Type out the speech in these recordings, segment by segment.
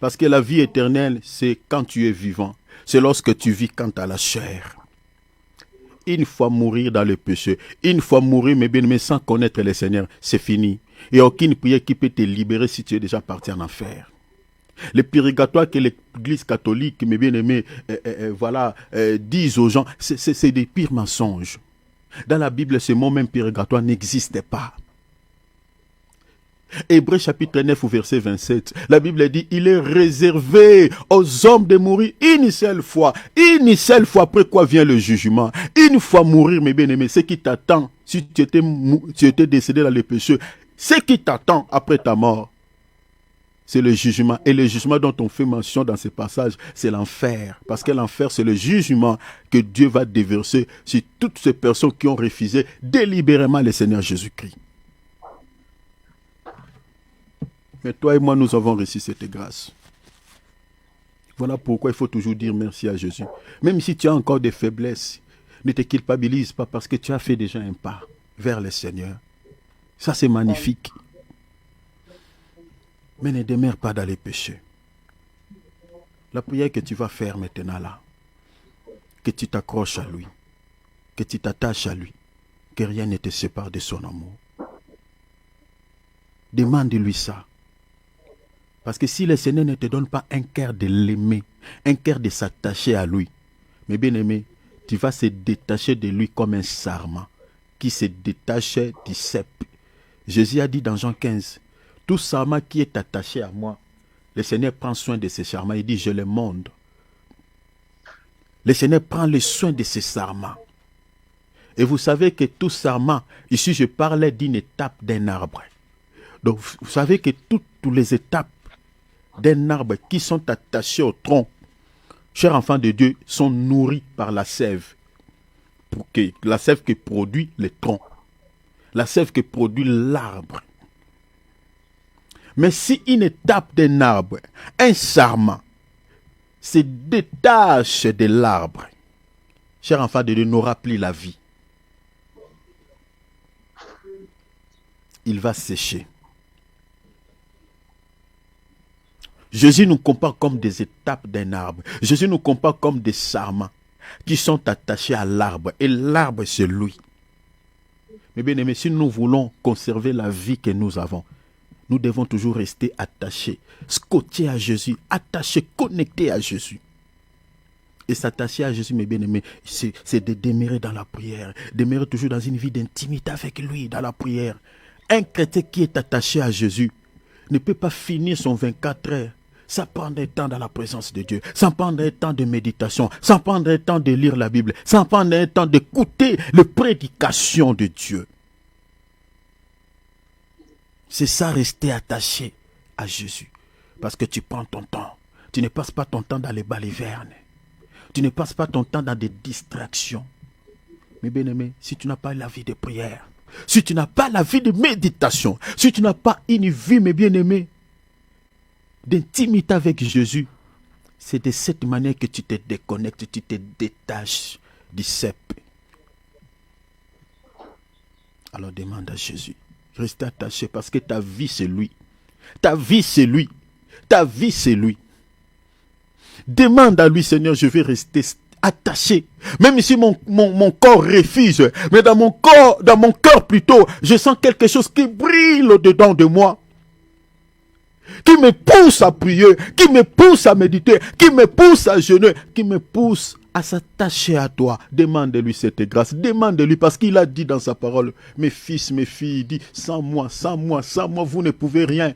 Parce que la vie éternelle, c'est quand tu es vivant. C'est lorsque tu vis quant à la chair. Une fois mourir dans le péché, une fois mourir, mes bien-aimés, sans connaître le Seigneur, c'est fini. Il n'y a aucune prière qui peut te libérer si tu es déjà parti en enfer. Le purgatoire que l'Église catholique, mes bien-aimés, disent aux gens, c'est des pires mensonges. Dans la Bible, ce mot même purgatoire n'existait pas. Hébreux chapitre 9 au verset 27, la Bible dit, il est réservé aux hommes de mourir une seule fois, après quoi vient le jugement. Une fois mourir, mes bien-aimés, ce qui t'attend, si tu étais décédé dans le péché, ce qui t'attend après ta mort, c'est le jugement. Et le jugement dont on fait mention dans ce passage, c'est l'enfer. Parce que l'enfer, c'est le jugement que Dieu va déverser sur toutes ces personnes qui ont refusé délibérément le Seigneur Jésus-Christ. Mais toi et moi, nous avons reçu cette grâce. Voilà pourquoi il faut toujours dire merci à Jésus. Même si tu as encore des faiblesses, ne te culpabilise pas parce que tu as fait déjà un pas vers le Seigneur. Ça, c'est magnifique. Mais ne demeure pas dans les péchés. La prière que tu vas faire maintenant là, que tu t'accroches à lui, que tu t'attaches à lui, que rien ne te sépare de son amour. Demande-lui ça. Parce que si le Seigneur ne te donne pas un cœur de l'aimer, un cœur de s'attacher à lui, mais bien aimé, tu vas se détacher de lui comme un sarment qui se détache du cep. Jésus a dit dans Jean 15, tout sarment qui est attaché à moi, le Seigneur prend soin de ces sarments. Il dit, je le monde. Le Seigneur prend le soin de ces sarments. Et vous savez que tout sarment, ici je parlais d'une étape d'un arbre. Donc vous savez que toutes les étapes d'un arbre qui sont attachés au tronc, chers enfants de Dieu, sont nourris par la sève. La sève que produit le tronc. La sève que produit l'arbre. Mais si une étape d'un arbre, un sarment, se détache de l'arbre, chers enfants de Dieu, n'aura plus la vie. Il va sécher. Jésus nous compare comme des étapes d'un arbre. Jésus nous compare comme des sarments qui sont attachés à l'arbre. Et l'arbre, c'est lui. Mais bien aimé, si nous voulons conserver la vie que nous avons, nous devons toujours rester attachés, scotchés à Jésus, attachés, connectés à Jésus. Et s'attacher à Jésus, mes bien-aimés, c'est de demeurer dans la prière, demeurer toujours dans une vie d'intimité avec lui, dans la prière. Un chrétien qui est attaché à Jésus ne peut pas finir son 24 heures sans prendre un temps dans la présence de Dieu, sans prendre un temps de méditation, sans prendre un temps de lire la Bible, sans prendre un temps d'écouter les prédications de Dieu. C'est ça, rester attaché à Jésus. Parce que tu prends ton temps. Tu ne passes pas ton temps dans les balivernes. Tu ne passes pas ton temps dans des distractions. Mais bien aimé, si tu n'as pas la vie de prière, si tu n'as pas la vie de méditation, si tu n'as pas une vie, mes bien-aimés, d'intimité avec Jésus, c'est de cette manière que tu te déconnectes, tu te détaches du cep. Alors demande à Jésus. Reste attaché parce que ta vie c'est lui. Ta vie c'est lui. Ta vie c'est lui. Demande à lui, Seigneur, je vais rester attaché. Même si mon corps refuse, mais dans mon cœur plutôt, je sens quelque chose qui brille au-dedans de moi. Qui me pousse à prier, qui me pousse à méditer, qui me pousse à jeûner, qui me pousse à s'attacher à toi. Demande-lui cette grâce, demande-lui parce qu'il a dit dans sa parole, mes fils, mes filles, il dit, sans moi, vous ne pouvez rien.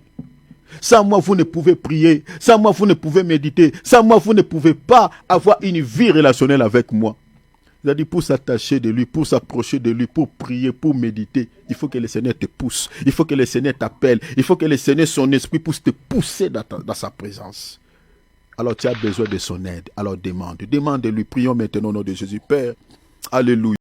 Sans moi, vous ne pouvez prier. Sans moi, vous ne pouvez méditer. Sans moi, vous ne pouvez pas avoir une vie relationnelle avec moi. Il a dit pour s'attacher de lui, pour s'approcher de lui, pour prier, pour méditer, il faut que le Seigneur te pousse. Il faut que le Seigneur t'appelle. Il faut que le Seigneur, son esprit, puisse te pousser dans sa présence. Alors tu as besoin de son aide. Alors demande. Demande-lui. Prions maintenant au nom de Jésus. Père, alléluia.